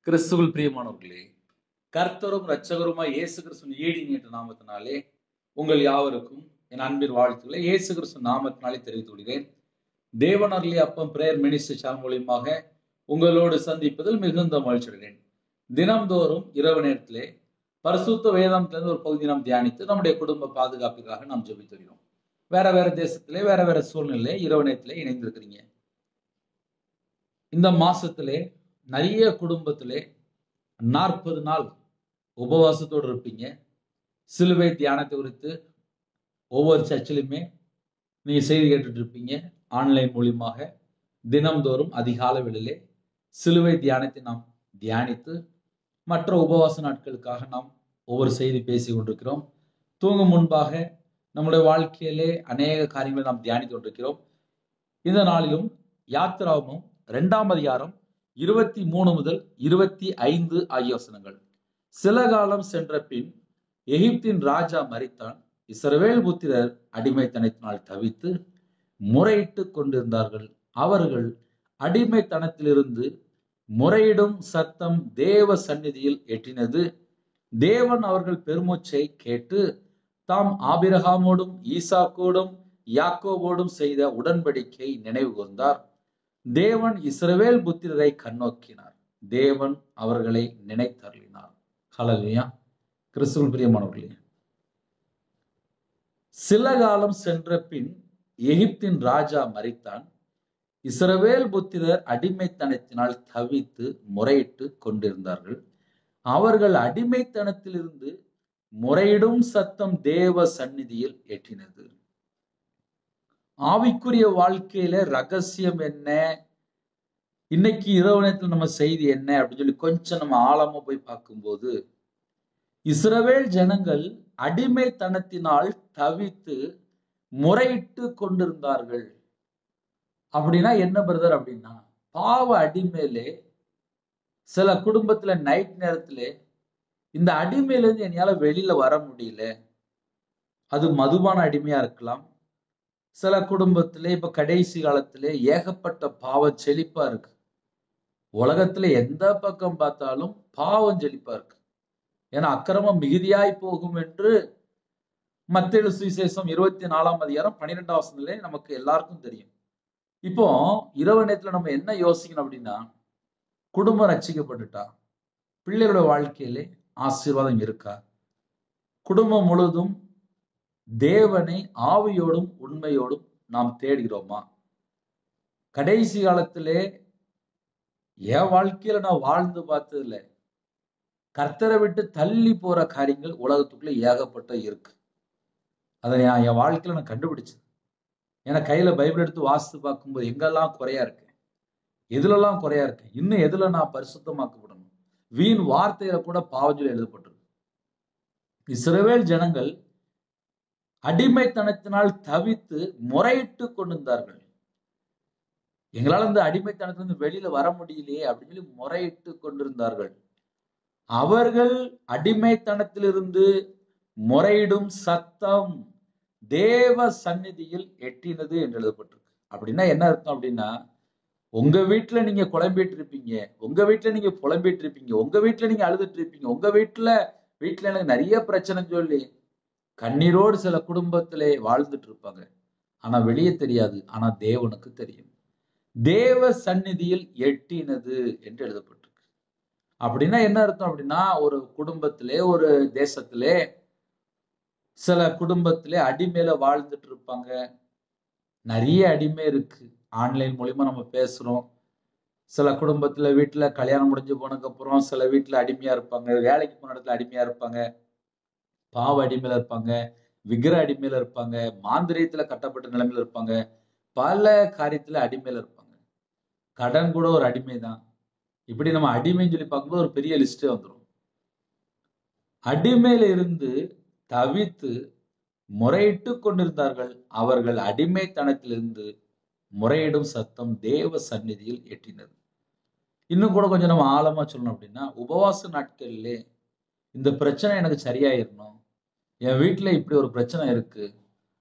கிறிஸ்துவில் பிரியமானவர்களே, கர்த்தரும் இரட்சகருமாய் இயேசு கிறிஸ்துவின் ஈடின் நாமத்தினாலே உங்கள் யாவருக்கும் என் அன்பின் வாழ்த்துக்களை இயேசு கிறிஸ்து நாமத்தினாலே தெரிவித்து விடுகிறேன். தேவனர்லி அப்பம் பிரேயர் மினிஸ்ட்ரி சேனல் மூலியமாக உங்களோடு சந்திப்பதில் மிகுந்த மகிழ்ச்சி அடைகிறேன். தினம்தோறும் இரவு நேரத்திலே பரிசுத்த வேதாந்தத்திலிருந்து ஒரு பகுதி நாம் தியானித்து நம்முடைய குடும்ப பாதுகாப்புக்காக நாம் ஜெபித்து வருகிறோம். வேற வேற தேசத்திலே வேற வேற சூழ்நிலை இரவு நேரத்திலே இணைந்திருக்கிறீங்க. இந்த மாசத்திலே நிறைய குடும்பத்திலே 40 நாள் உபவாசத்தோடு இருப்பீங்க. சிலுவை தியானத்தை குறித்து ஒவ்வொரு சர்ச்சிலுமே நீங்க செய்தி கேட்டுட்டு இருப்பீங்க. ஆன்லைன் மூலியமாக தினம்தோறும் அதிகால வேளையிலே சிலுவை தியானத்தை நாம் தியானித்து மற்ற உபவாச நாட்களுக்காக நாம் ஒவ்வொரு செய்தி பேசி கொண்டிருக்கிறோம். தூங்கும் முன்பாக நம்முடைய வாழ்க்கையிலே அநேக காரியங்களை நாம் தியானித்து கொண்டிருக்கிறோம். இந்த நாளிலும் யாத்திராகமம் 2ஆம் அதிகாரம் 23 முதல் 25 ஆகிய வசனங்கள். சில காலம் சென்ற பின் எகிப்தின் ராஜா மரித்தான். இஸ்ரவேல் புத்திரர் அடிமைத்தனத்தினால் தவித்து முறையிட்டு கொண்டிருந்தார்கள். அவர்கள் அடிமைத்தனத்திலிருந்து முறையிடும் சத்தம் தேவ சந்நிதியில் எட்டினது. தேவன் அவர்கள் பெருமூச்சை கேட்டு தாம் ஆபிரகாமோடும் ஈசாக்கோடும் யாக்கோபோடும் செய்த உடன்படிக்கை நினைவு கூர்ந்தார். தேவன் இஸ்ரவேல் புத்திரரை கண்ணோக்கினார். தேவன் அவர்களை நினைத்தருளினார். ஹல்லேலூயா. கிறிஸ்துவில் பிரியமானவர்களே, சில காலம் சென்ற பின் எகிப்தின் ராஜா மரித்தான். இஸ்ரவேல் புத்திரர் அடிமைத்தனத்தினால் தவித்து முறையிட்டு கொண்டிருந்தார்கள். அவர்கள் அடிமைத்தனத்திலிருந்து முறையிடும் சத்தம் தேவ சந்நிதியில் எட்டினது. ஆவிக்குரிய வாழ்க்கையில ரகசியம் என்ன, இன்னைக்கு இரவு நேரத்தில் நம்ம செய்தி என்ன அப்படின்னு சொல்லி கொஞ்சம் நம்ம ஆழமா போய் பார்க்கும்போது, இஸ்ரவேல் ஜனங்கள் அடிமைத்தனத்தினால் தவித்து முறையிட்டு கொண்டிருந்தார்கள். அப்படின்னா என்ன பிரதர் அப்படின்னா, பாவ அடிமையிலே சில குடும்பத்துல நைட் நேரத்துல இந்த அடிமையில இருந்து என்னால வெளியில வர முடியல. அது மதுபான அடிமையா இருக்கலாம். சில குடும்பத்திலே இப்ப கடைசி காலத்திலே ஏகப்பட்ட பாவம் செழிப்பா இருக்கு. உலகத்துல எந்த பக்கம் பார்த்தாலும் பாவம் செழிப்பா இருக்கு. ஏன்னா அக்கிரமம் மிகுதியாய் போகும் என்று மத்தேயு சுவிசேஷம் 24ஆம் அதிகாரம் 12ஆம் வசனத்திலே நமக்கு எல்லாருக்கும் தெரியும். இப்போ இரவு நேரத்துல நம்ம என்ன யோசிக்கணும் அப்படின்னா, குடும்பம் ரட்சிக்கப்பட்டுட்டா, பிள்ளைகளோட வாழ்க்கையிலே ஆசீர்வாதம் இருக்கா, குடும்பம் முழுவதும் தேவனை ஆவியோடும் உண்மையோடும் நாம் தேடுகிறோமா? கடைசி காலத்திலே என் வாழ்க்கையில நான் வாழ்ந்து பார்த்ததுல கர்த்தரை விட்டு தள்ளி போற காரியங்கள் உலகத்துக்குள்ள ஏகப்பட்ட இருக்கு. அதை நான் என் வாழ்க்கையில நான் கண்டுபிடிச்சேன். ஏன்னா கையில பைபிள் எடுத்து வாசித்து பார்க்கும்போது எங்கெல்லாம் குறையா இருக்கு, எதுலெல்லாம் குறையா இருக்கு, இன்னும் எதுல நான் பரிசுத்தமாக்கப்படணும், வீண் வார்த்தையில கூட பாவஞ்சொல்லி எழுதப்பட்டிருக்கு. இஸ்ரவேல் ஜனங்கள் அடிமைத்தனத்தினால் தவித்து முறையிட்டு கொண்டிருந்தார்கள். எங்களால் இந்த அடிமைத்தனத்திலிருந்து வெளியில வர முடியலையே அப்படின்னு சொல்லி முறையிட்டு கொண்டிருந்தார்கள். அவர்கள் அடிமைத்தனத்திலிருந்து முறையிடும் சத்தம் தேவ சந்நிதியில் எட்டினது என்று எழுதப்பட்டிருக்கு. அப்படின்னா என்ன அர்த்தம் அப்படின்னா, உங்க வீட்டுல நீங்க குழம்பிட்டு இருப்பீங்க, உங்க வீட்டுல நீங்க புலம்பிட்டு இருப்பீங்க, உங்க வீட்டுல நீங்க அழுதுட்டு இருப்பீங்க, உங்க வீட்டுல எனக்கு நிறைய பிரச்சனை சொல்லி கண்ணீரோடு சில குடும்பத்திலே வாழ்ந்துட்டு இருப்பாங்க. ஆனா வெளியே தெரியாது. ஆனா தேவனுக்கு தெரியும். தேவ சந்நிதியில் எட்டினது என்று எழுதப்பட்டிருக்கு. அப்படின்னா என்ன அர்த்தம் அப்படின்னா, ஒரு குடும்பத்திலே ஒரு தேசத்திலே சில குடும்பத்திலே அடிமையில வாழ்ந்துட்டு இருப்பாங்க. நிறைய அடிமை இருக்கு. ஆன்லைன் மூலியமா நம்ம பேசுறோம். சில குடும்பத்துல வீட்டுல கல்யாணம் முடிஞ்சு போனதுக்கு அப்புறம் சில வீட்டுல அடிமையா இருப்பாங்க, வேலைக்கு போன இடத்துல அடிமையா இருப்பாங்க, பாவ அடிமையில இருப்பாங்க, விக்கிர அடிமையில இருப்பாங்க, மாந்திரியத்துல கட்டப்பட்ட நிலைமையில இருப்பாங்க, பல காரியத்துல அடிமையில இருப்பாங்க. கடன் கூட ஒரு அடிமை தான். இப்படி நம்ம அடிமைன்னு சொல்லி பார்க்கும்போது ஒரு பெரிய லிஸ்டே வந்துடும். அடிமையில இருந்து தவித்து முறையிட்டு கொண்டிருந்தார்கள். அவர்கள் அடிமைத்தனத்திலிருந்து முறையிடும் சத்தம் தேவ சந்நிதியில் எட்டினது. இன்னும் கூட கொஞ்சம் நம்ம ஆழமா சொல்லணும் அப்படின்னா, உபவாச நாட்களிலே இந்த பிரச்சனை எனக்கு சரியாயிடணும், என் வீட்டுல இப்படி ஒரு பிரச்சனை இருக்கு,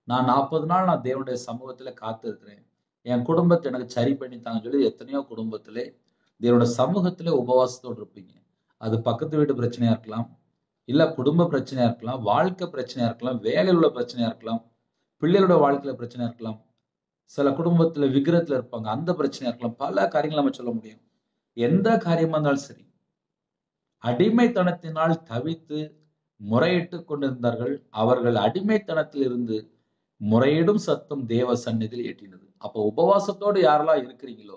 நான் 40 நாள் நான் தேவனுடைய சமூகத்துல காத்து இருக்கிறேன், என் குடும்பத்தை எனக்கு சரி பண்ணி தாங்க சொல்லி எத்தனையோ குடும்பத்திலே தேவனோட சமூகத்திலே உபவாசத்தோடு இருப்பீங்க. அது பக்கத்து வீட்டு பிரச்சனையா இருக்கலாம், இல்ல குடும்ப பிரச்சனையா இருக்கலாம், வாழ்க்கை பிரச்சனையா இருக்கலாம், வேலையில் உள்ள பிரச்சனையா இருக்கலாம், பிள்ளைகளோட வாழ்க்கையில பிரச்சனையா இருக்கலாம், சில குடும்பத்துல விக்கிரத்துல இருப்பாங்க, அந்த பிரச்சனையா இருக்கலாம். பல காரியங்கள் நம்ம சொல்ல முடியும். எந்த காரியமா இருந்தாலும் சரி, அடிமைத்தனத்தினால் தவித்து முறையிட்டு கொண்டிருந்தார்கள். அவர்கள் அடிமைத்தனத்தில் இருந்து முறையிடும் சத்தம் தேவ சந்நிதியில் எட்டினது. அப்போ உபவாசத்தோடு யாரெல்லாம் இருக்கிறீங்களோ,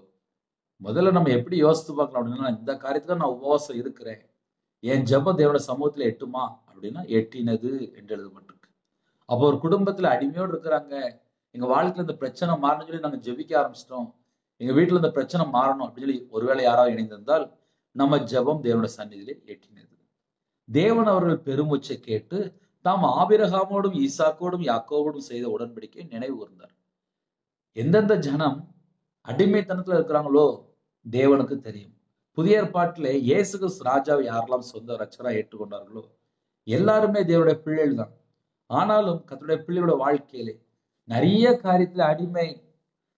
முதல்ல நம்ம எப்படி யோசித்து பார்க்கலாம் அப்படின்னா, இந்த காரியத்துல நான் உபவாசம் இருக்கிறேன், என் ஜெபம் தேவனோட சமூகத்துல எட்டுமா அப்படின்னா, எட்டினது என்று எழுதப்பட்டிருக்கு. அப்போ ஒரு குடும்பத்துல அடிமையோடு இருக்கிறாங்க, எங்க வாழ்க்கையில இந்த பிரச்சனை மாறணும்னு சொல்லி நாங்க ஜெபிக்க ஆரம்பிச்சிட்டோம், எங்க வீட்டுல இந்த பிரச்சனை மாறணும் அப்படின்னு சொல்லி ஒருவேளை யாராவது இணைந்திருந்தால், நம்ம ஜெபம் தேவனோட சந்நிதியிலே எட்டினது. தேவன் அவர்கள் பெருமூச்சை கேட்டு தாம் ஆபிரகாமோடும் ஈசாக்கோடும் யாக்கோவோடும் செய்த உடன்படிக்கை நினைவு கூர்ந்தார். எந்தெந்த ஜனம் அடிமைத்தனத்துல இருக்கிறாங்களோ தேவனுக்கு தெரியும். புதிய ஏற்பாட்டிலே இயேசு கிறிஸ்து ராஜாவை யாரெல்லாம் சொந்த ரட்சகரா ஏற்றுக்கொண்டார்களோ எல்லாருமே தேவனுடைய பிள்ளைகள் தான். ஆனாலும் கர்த்தருடைய பிள்ளையோட வாழ்க்கையிலே நிறைய காரியத்துல அடிமை.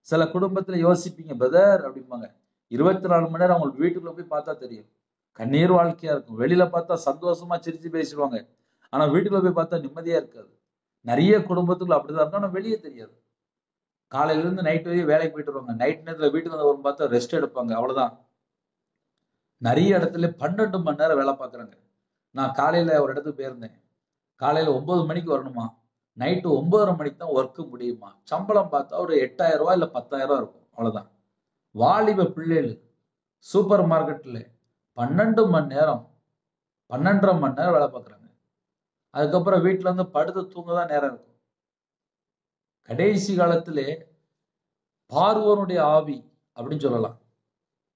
சில குடும்பத்துல யோசிப்பீங்க, பிரதர் அப்படிம்பாங்க, 24 மணி நேரம் அவங்களுக்கு வீட்டுக்குள்ள போய் பார்த்தா தெரியும், கண்ணீர் வாழ்க்கையா இருக்கும். வெளியில பார்த்தா சந்தோஷமா சிரிச்சு பேசிடுவாங்க, ஆனா வீட்டுக்குள்ள போய் பார்த்தா நிம்மதியா இருக்காது. நிறைய குடும்பத்துக்குள்ள அப்படிதான் இருக்கும், ஆனா வெளியே தெரியாது. காலையில இருந்து நைட் வரையும் வேலைக்கு போயிட்டு வருவாங்க, நைட் நேரத்துல வீட்டுக்கு வந்து வரும் பார்த்தா ரெஸ்ட் எடுப்பாங்க, அவ்வளவுதான். நிறைய இடத்துல 12 மணி நேரம் வேலை பார்க்குறாங்க. நான் காலையில ஒரு இடத்துக்கு போயிருந்தேன், காலையில 9 மணிக்கு வரணுமா, நைட்டு 9:30 மணிக்கு தான் ஒர்க்கு முடியுமா. சம்பளம் பார்த்தா ஒரு 8,000 ரூபாய் இல்ல 10,000 ரூபாய் இருக்கும், அவ்வளவுதான். வாலிப பிள்ளைகள் சூப்பர் மார்க்கெட்ல 12 மணி நேரம் 12.5 மணி நேரம் வேலை பார்க்குறாங்க. அதுக்கப்புறம் வீட்டுல இருந்து படுத்து தூங்கதான் நேரம் இருக்கும். கடைசி காலத்திலே பார்வோனுடைய ஆவி அப்படின்னு சொல்லலாம்.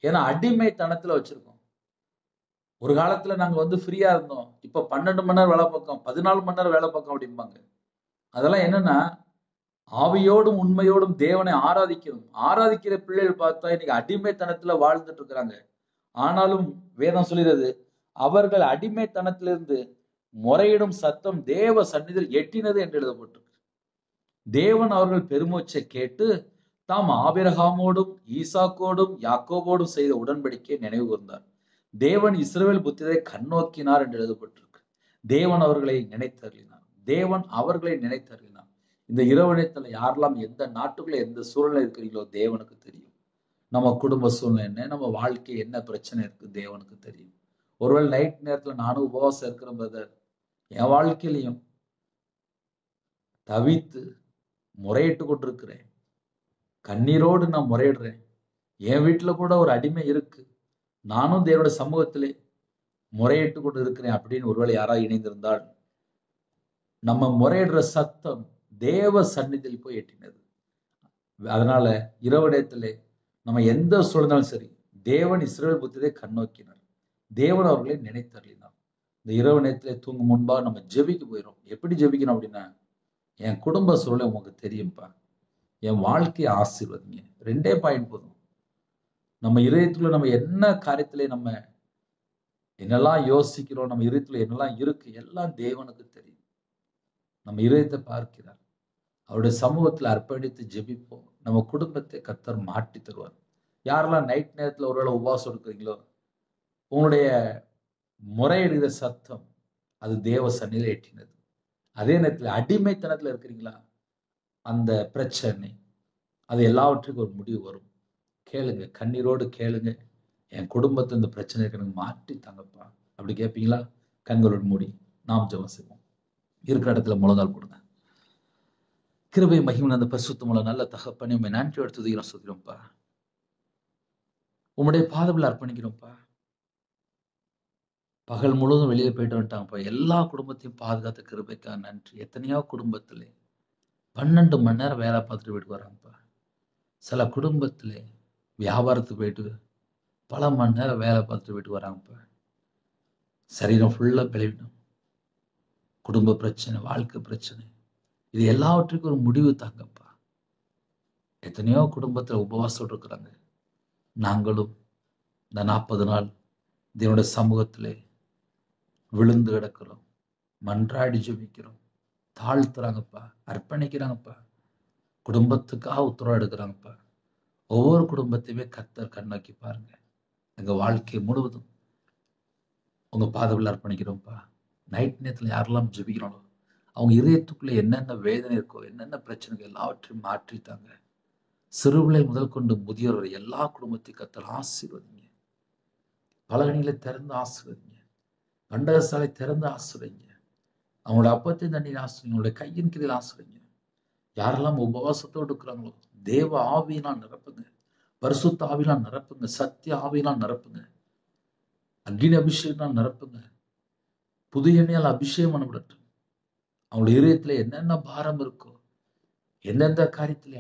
ஏன்னா அடிமைத்தனத்துல வச்சிருக்கோம். ஒரு காலத்துல நாங்க ஃப்ரீயா இருந்தோம், இப்ப 12 மணி நேரம் வேலை பார்க்கோம், 14 மணி நேரம் வேலை பார்க்கோம் அப்படிம்பாங்க. அதெல்லாம் என்னன்னா, ஆவியோடும் உண்மையோடும் தேவனை ஆராதிக்கிற பிள்ளைகள் பார்த்தா இன்னைக்கு அடிமைத்தனத்துல வாழ்ந்துட்டு இருக்கிறாங்க. ஆனாலும் வேதம் சொல்கிறது, அவர்கள் அடிமைத்தனத்திலிருந்து முறையிடும் சத்தம் தேவ சந்நிதியில் எட்டினது என்று எழுதப்பட்டிருக்கு. தேவன் அவர்கள் பெருமூச்சை கேட்டு தாம் ஆபிரகாமோடும் ஈசாக்கோடும் யாக்கோபோடும் செய்த உடன்படிக்கையை நினைவு கூர்ந்தார். தேவன் இஸ்ரவேல் புத்திரரை கண்ணோக்கினார் என்று எழுதப்பட்டிருக்கு. தேவன் அவர்களை நினைத்தருளினார். தேவன் அவர்களை நினைத்தருளினார். இந்த இரவு நேரத்துல யாரெல்லாம் எந்த நாட்டுக்குள்ள எந்த சூழ்நிலை இருக்கிறீங்களோ தேவனுக்கு தெரியும். நம்ம குடும்ப சூழ்நிலை என்ன, நம்ம வாழ்க்கை என்ன பிரச்சனை இருக்கு தேவனுக்கு தெரியும். ஒருவேளை நைட் நேரத்துல நானும் உபவாசம் இருக்கிறேன் பிரதர், என் வாழ்க்கையிலையும் தவித்து முறையிட்டு கொண்டிருக்கிறேன், கண்ணீரோடு நான் முறையிடுறேன், என் வீட்டுல கூட ஒரு அடிமை இருக்கு, நானும் தேவனுடைய சமூகத்திலே முறையிட்டு கொண்டு இருக்கிறேன் அப்படின்னு ஒருவேளை யாராவது இணைந்திருந்தால், நம்ம முறையிடுற சத்தம் தேவ சந்நிதியில் போய் எட்டினது. அதனால இரவு நேரத்திலே நம்ம எந்த சூழ்நிலும் சரி, தேவன் இஸ்ரவேல் புத்திரரை கண்ணோக்கினார், தேவன் அவர்களை நினைத்தருளினார். இந்த இரவு நேரத்திலே தூங்கும் முன்பாக நம்ம ஜெபிக்க போயிடும். எப்படி ஜெபிக்கணும் அப்படின்னா, என் குடும்ப சூழலை உங்களுக்கு தெரியும்பா, என் வாழ்க்கையை ஆசீர்வதிங்க. 2 பாயிண்ட் போதும். நம்ம இதயத்துக்குள்ள நம்ம என்ன காரியத்திலே நம்ம என்னெல்லாம் யோசிக்கிறோம், நம்ம இதயத்துல என்னெல்லாம் இருக்கு, எல்லாம் தேவனுக்கு தெரியும். நம்ம இதயத்தை பார்க்கிறார். அவருடைய சமூகத்துல அர்ப்பணித்து ஜெபிப்போம். நம்ம குடும்பத்தை கர்த்தர் மாற்றி தருவார். யாரெல்லாம் நைட் நேரத்துல ஒருவேளை உபவாசம் இருக்கிறீங்களோ, உங்களுடைய முறையிடுகிற சத்தம் அது தேவ சந்நிதியில் எட்டினது. அதே நேரத்துல அடிமைத்தனத்துல இருக்கிறீங்களா, அந்த பிரச்சனை அது எல்லாவற்றுக்கும் ஒரு முடிவு வரும். கேளுங்க, கண்ணீரோடு கேளுங்க, என் குடும்பத்தை இந்த பிரச்சனை எனக்கு மாற்றி தாங்கப்பா அப்படி கேட்பீங்களா? கண்களோடு மூடி நாம் ஜெபம் செய்வோம். இருக்கிற இடத்துல முழங்கால் போடுங்க. கிருபை மகிமை அந்த பரிசுத்தமுள்ள நல்ல தகப்பனே, உண்மை நன்றியோடு துதிக்கிறோம், சொல்கிறோம்ப்பா. உம்முடைய பாதத்தில் அர்ப்பணிக்கிறோம்ப்பா. பகல் முழுவதும் வெளியில போயிட்டு வந்துட்டாங்கப்பா, எல்லா குடும்பத்தையும் பாதுகாத்த கிருபைக்கா நன்றி. எத்தனையோ குடும்பத்துல 12 மணி நேரம் வேலை பார்த்துட்டு வீட்டுக்கு வராங்கப்பா. சில குடும்பத்துல வியாபாரத்துக்கு போயிட்டு பல மணி நேரம் வேலை பார்த்துட்டு வீட்டுக்கு வராங்கப்பா. சரீரம் ஃபுல்லா பலவீனம், குடும்ப பிரச்சனை, வாழ்க்கை பிரச்சனை, இது எல்லாவற்றுக்கும் ஒரு முடிவு தாங்கப்பா. எத்தனையோ குடும்பத்துல உபவாசம் இருக்கிறாங்க. நாங்களும் இந்த 40 நாள் தேவனுடைய சமூகத்திலே விழுந்து கிடக்கிறோம், மன்றாடி ஜெபிக்கிறோம், தாழ்த்துறாங்கப்பா, அர்ப்பணிக்கிறாங்கப்பா, குடும்பத்துக்காக உத்தரவு எடுக்கிறாங்கப்பா. ஒவ்வொரு குடும்பத்தையுமே கர்த்தர் கண்ணோக்கி பாருங்க. எங்க வாழ்க்கை முழுவதும் உங்க பாதவில் அர்ப்பணிக்கிறோம்ப்பா. நைட் நேரத்துல யாரெல்லாம் ஜெபிக்கிறாங்களோ அவங்க இதயத்துக்குள்ள என்னென்ன வேதனை இருக்கோ, என்னென்ன பிரச்சனைகள் எல்லாவற்றையும் மாற்றித்தாங்க. சிறுபிள்ளை முதல் கொண்டு முதியோர் வரை எல்லா குடும்பத்தையும் கர்த்தர் ஆசீர்வதிங்க. பலகணிகளை திறந்து ஆசீர்வதிங்க. பண்டகசாலை திறந்து ஆசீர்வதிங்க. அவங்களோட அப்பத்தின் தண்ணீர் ஆசீர்வதிங்க. அவங்களுடைய கையின் கீழில் ஆசீர்வதிங்க. யாரெல்லாம் உபவாசத்தோடு இருக்கிறாங்களோ தேவ ஆவியினால் நிரப்புங்க. பரிசுத்த ஆவியினால் நிரப்புங்க. சத்திய ஆவியினால் நிரப்புங்க. அக்னி அபிஷேகத்தினால் நிரப்புங்க. புது எண்ணெயால் அபிஷேகம் பண்ணப்படட்டும். அவங்களுடைய இதயத்துல என்னென்ன பாரம் இருக்கோ, எந்தெந்த காரியத்துல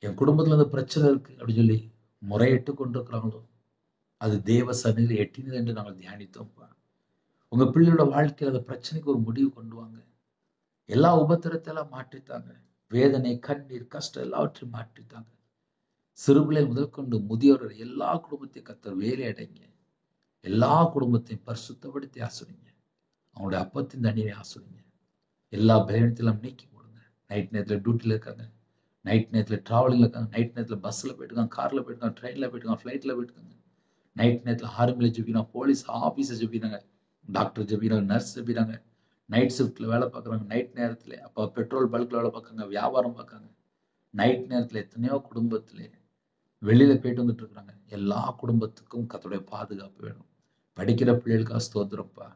என் குடும்பத்துல இந்த பிரச்சனை இருக்கு அப்படின்னு சொல்லி முறையிட்டு கொண்டிருக்கிறாங்களோ அது தேவ சந்நிதியில் எட்டினது என்று நாங்கள் தியானித்தோம்ப்பா. உங்க பிள்ளையோட வாழ்க்கையில அந்த பிரச்சனைக்கு ஒரு முடிவு கொண்டு வாங்க. எல்லா உபத்திரத்தை எல்லாம் மாற்றித்தாங்க. வேதனை, கண்ணீர், கஷ்டம் எல்லாவற்றையும் மாற்றித்தாங்க. சிறுபிள்ளை முதல் கொண்டு முதியோர் வரை எல்லா குடும்பத்தையும் கர்த்தர் வேலை அடைங்க. எல்லா குடும்பத்தையும் பரிசுத்தப்படுத்தி ஆசிரிங்க. அவங்களுடைய அப்பத்தின் தண்ணீரை ஆசிரிங்க. எல்லா பலவீனத்தையும் நீக்கி போடுங்க. நைட் நேரத்தில் டியூட்டியில் இருக்காங்க, நைட் நேரத்தில் டிராவலிங்ல இருக்காங்க, நைட் நேரத்தில் பஸ்ல போயிட்டுருக்காங்க, கார்ல போயிட்டுருக்காங்க, ட்ரெயின்ல போயிட்டுருக்காங்க, ஃபிளைட்ல போயிட்டுருக்காங்க. நைட் நேரத்தில் ஆர்மியில ஜெபிக்கிறாங்க, போலீஸ் ஆஃபீஸை ஜெபிக்கிறாங்க, டாக்டர் ஜெபிக்கிறாங்க, நர்ஸ் ஜெபிக்கிறாங்க, நைட் ஷிஃப்ட்ல வேலை பார்க்குறாங்க, நைட் நேரத்தில் அப்போ பெட்ரோல் பல்க்ல வேலை பார்க்காங்க, வியாபாரம் பார்க்காங்க. நைட் நேரத்தில் எத்தனையோ குடும்பத்திலே வெளியில போயிட்டு வந்துட்டு இருக்கிறாங்க. எல்லா குடும்பத்துக்கும் கர்த்தருடைய பாதுகாப்பு வேணும். படிக்கிற பிள்ளைகளுக்காக ஸ்தோத்திரப்பா.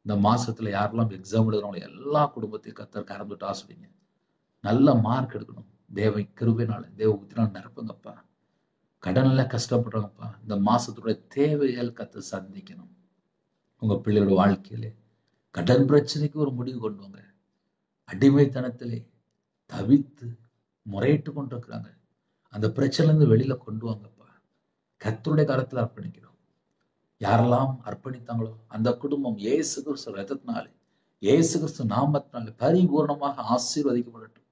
இந்த மாசத்துல யாரெல்லாம் எக்ஸாம் எழுதுறாங்களோ எல்லா குடும்பத்தையும் கர்த்தர் கறந்துட்டு ஆசிரிங்க. நல்ல மார்க் எடுக்கணும். தேவ கிருபையினால தேவ புத்தினால நிரப்புங்கப்பா. கடன்ல கஷ்டப்படுறாங்கப்பா. இந்த மாசத்துடைய தேவைகள் கர்த்தர் சந்திக்கணும். உங்க பிள்ளைகளோட வாழ்க்கையிலே கடன் பிரச்சனைக்கு ஒரு முடிவு கொண்டு வாங்க. அடிமைத்தனத்திலே தவித்து முறையிட்டு கொண்டிருக்கிறாங்க. அந்த பிரச்சனைல இருந்து வெளியில கொண்டு வாங்கப்பா. கர்த்தருடைய கரத்துல அர்ப்பணிக்கிறோம். யாரெல்லாம் அர்ப்பணித்தாங்களோ அந்த குடும்பம் இயேசு கிறிஸ்து ரத்தத்தினாலே, இயேசு கிறிஸ்து நாமத்தினாலே பரிபூர்ணமாக ஆசீர்வதிக்கப்படட்டும்.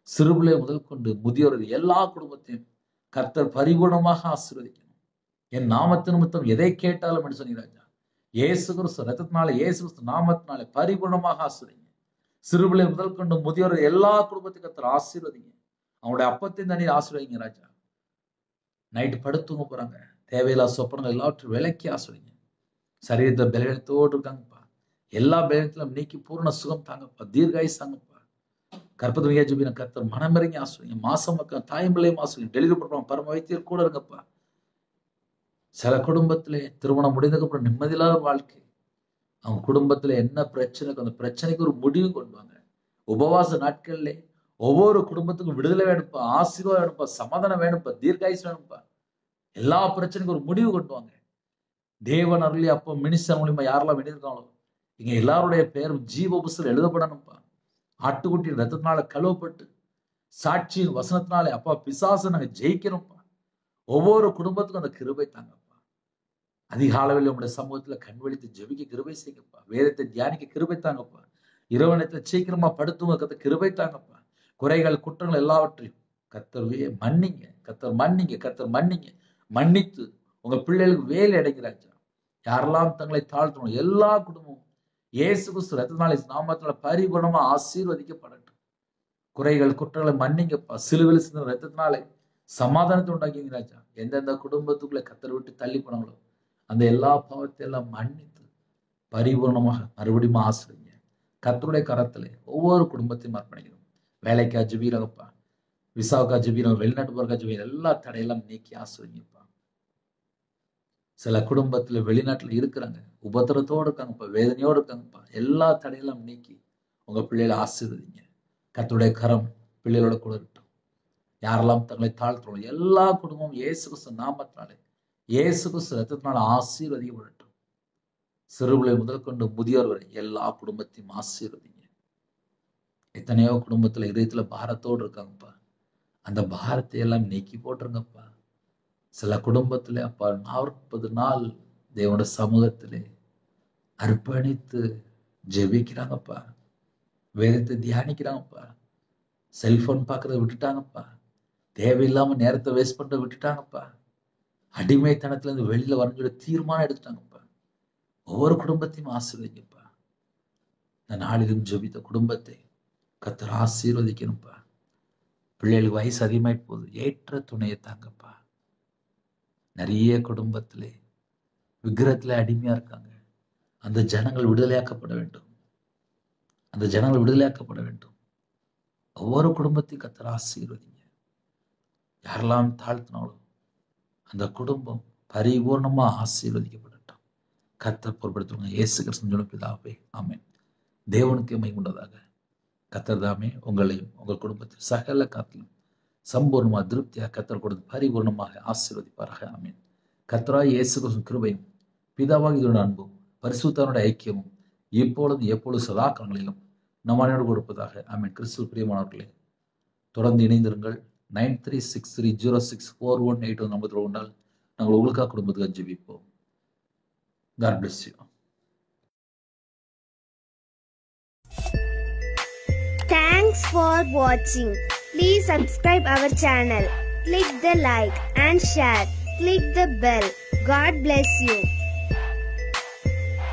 சிறுபிள்ளை முதல் கொண்டு முதியோர் எல்லா குடும்பத்தையும் கர்த்தர் பரிபூர்ணமாக ஆசீர்வதிக்கணும். என் நாமத்து நிமித்தம் எதை கேட்டாலும் என்று சொன்னீராஜா. இயேசு கிறிஸ்து ரத்தத்தினாலே, இயேசு கிறிஸ்து நாமத்தினாலே பரிபூர்ணமாக ஆசீர்வதிங்க. சிறுபிள்ளை முதல் கொண்டு முதியோர் எல்லா குடும்பத்தையும் கர்த்தர் ஆசீர்வதிங்க. அவங்களுடைய அப்பத்தின் தண்ணீர் ஆசீர்வதிங்க ராஜா. நைட்டு படுத்துங்க போறாங்க, தேவையில்லா சொப்பனங்கள் எல்லாவற்றையும் விலக்கி ஆசீர்வதிங்க. சரீரத்தை பலவீனத்தோடு இருக்காங்கப்பா. எல்லா பலவீனத்திலும் நீக்கி பூர்ண சுகம் தாங்கப்பா. தீர்காயுசு தாங்கப்பா. கர்ப்பத்திலேயே ஜெபிக்கிற கர்த்தர் மனமிறங்கி ஆசீர்வதிங்க. மாசம் மக்கள் தாயும் பிள்ளையும் ஆசீர்வதிங்க. டெலிவரி பண்றவங்க பரம வைத்தியர் கூட இருங்கப்பா. சில குடும்பத்திலே திருமணம் முடிந்ததுக்கு அப்புறம் நிம்மதியில்லாத வாழ்க்கை. அவங்க குடும்பத்துல என்ன பிரச்சனை, அந்த பிரச்சனைக்கு ஒரு முடிவு கொண்டு வாங்க. உபவாச நாட்கள்ல ஒவ்வொரு குடும்பத்துக்கும் விடுதலை வேணும்ப்பா, ஆசீர்வாதம் வேணும்ப்பா, சமாதானம் வேணும்ப்பா, தீர்காயுசு வேணும்ப்பா. எல்லா பிரச்சனைக்கும் ஒரு முடிவு கொண்டு வாங்க. தேவன் அருளி அப்போ மினிஸ்டர் மூலியமா யாரெல்லாம் வேண்டியிருக்காங்களோ இங்க எல்லாருடைய பேரும் ஜீவ புஸ்தகத்தில் எழுதப்படணும்ப்பா. ஆட்டுக்குட்டியின் ரத்தத்தினால கழுவப்பட்டு சாட்சியின் வசனத்தினாலே அப்பா பிசாசை நாங்க ஜெயிக்கணும்ப்பா. ஒவ்வொரு குடும்பத்துக்கும் அந்த கிருபை தாங்கப்பா. அதிகாலையில் உங்களுடைய சமூகத்துல கண் விழித்து ஜெபிக்க கிருபை செய்யுங்கப்பா. வேதத்தை தியானிக்க கிருபை தாங்கப்பா. இரவு நேரத்துல சீக்கிரமா படுத்துவங்க கத்த கிருபை தாங்கப்பா. குறைகள் குற்றங்கள் எல்லாவற்றையும் கர்த்தர் மன்னிங்க, கர்த்தர் மன்னிங்க, கர்த்தர் மன்னிங்க. மன்னித்து உங்க பிள்ளைகளுக்கு வேலை அடைகிறாச்சா. யாரெல்லாம் தங்களை தாழ்த்தணும் எல்லா குடும்பமும் இயேசு கிறிஸ்து ரத்தத்தினாலே நாமத்தினால பரிபூர்ணமா ஆசீர்வதிக்கப்படட்டும். குறைகள் குற்றங்களை மன்னிங்கப்பா. சிலுவையில் சிந்தின ரத்தத்தினாலே சமாதானத்தை உண்டாக்கிங்கிறாச்சா. எந்தெந்த குடும்பத்துக்குள்ள கர்த்தர் விட்டு தள்ளி போனாங்களோ அந்த எல்லா பாவத்தை எல்லாம் மன்னித்து பரிபூர்ணமாக மறுபடியும் ஆசிரிங்க. கர்த்தருடைய கரத்திலே ஒவ்வொரு குடும்பத்தையும் அர்ப்பணிக்கிறோம். வேலைக்கா ஜெபிக்கிறப்பா, விசாவுக்கா ஜெபிக்கிறோம், வெளிநாட்டு போறக்கா ஜெபிக்கிறோம். எல்லா தடையெல்லாம் நீக்கி ஆசிரிங்கப்பா. சில குடும்பத்துல வெளிநாட்டுல இருக்கிறாங்க, உபத்திரத்தோடு இருக்காங்கப்பா, வேதனையோடு இருக்காங்கப்பா. எல்லா தடையெல்லாம் நீக்கி உங்க பிள்ளைகளை ஆசீர்வதிங்க. கர்த்தருடைய கரம் பிள்ளைகளோட கூட இருக்கட்டும். யாரெல்லாம் தங்களை தாழ்த்துறோம் எல்லா குடும்பமும் இயேசு கிறிஸ்து நாமத்தினாலே, இயேசு கிறிஸ்து ரத்தத்தினால ஆசீர்வதிக்கப்படட்டும். சிறுபிள்ளை முதல் கொண்டு முதியோர் வரை எல்லா குடும்பத்தையும் ஆசீர்வதிங்க. எத்தனையோ குடும்பத்துல இதயத்துல பாரத்தோடு இருக்காங்கப்பா. அந்த பாரத்தை எல்லாம் நீக்கி போட்டுருங்கப்பா. சில குடும்பத்துல அப்பா 40 நாள் தேவனோட சமூகத்திலே அர்ப்பணித்து ஜெபிக்கிறாங்கப்பா. வேதத்தை தியானிக்கிறாங்கப்பா. செல்போன் பார்க்கறத விட்டுட்டாங்கப்பா. தேவையில்லாம நேரத்தை வேஸ்ட் பண்றத விட்டுட்டாங்கப்பா. அடிமைத்தனத்துல இருந்து வெளியில வரஞ்சோட தீர்மானம் எடுத்துட்டாங்கப்பா. ஒவ்வொரு குடும்பத்தையும் ஆசீர்வதிங்கப்பா. இந்த நாளிலும் ஜெபித்த குடும்பத்தை கர்த்தர் ஆசீர்வதிக்கணும்ப்பா. பிள்ளைகளுக்கு வயசு அதிகமாயிட்டு போகுது, ஏற்ற துணையை தாங்கப்பா. நிறைய குடும்பத்திலே விக்கிரகத்துல அடிமையா இருக்காங்க. அந்த ஜனங்கள் விடுதலையாக்கப்பட வேண்டும். அந்த ஜனங்கள் விடுதலையாக்கப்பட வேண்டும். ஒவ்வொரு குடும்பத்தையும் கர்த்தர் ஆசீர்வதிங்க. யாரெல்லாம் தாழ்த்தினாலும் அந்த குடும்பம் பரிபூர்ணமா ஆசீர்வதிக்கப்படட்டும். கர்த்தர் பொறுப்படுத்துவாங்க. இயேசு கிறிஸ்துவின் பிதாவே, ஆமென். தேவனுக்கு மகிமை உண்டதாக. கர்த்தர் தாமே உங்களையும் உங்கள் குடும்பத்தில் சகல காத்திலும் சம்பூர்ணமா திருப்தியாக கர்த்தர் கொடுத்து பரிபூர்ணமாக ஆசீர்வதிப்பாராக. ஆமென். கர்த்தராகிய இயேசு கிறிஸ்துவின் கிருபையும் பிதாவாகிய தேவனுடைய அன்பும் பரிசுத்தருடைய ஐக்கியமும் இப்பொழுதும் எப்பொழுது சதா காலங்களிலும் நம் அனைவரோடு கொடுப்பதாக. ஆமென். கிறிஸ்துவில் பிரியமானவர்களே, தொடர்ந்து இணைந்திருங்கள். 9363064181 நம்பர் கொண்டால் நாங்கள் உங்களுக்காக குடும்பத்துக்கு ஜெபிப்போம். God bless you. Thanks for watching. Please subscribe our channel. Click the like and share. Click the bell. God bless you.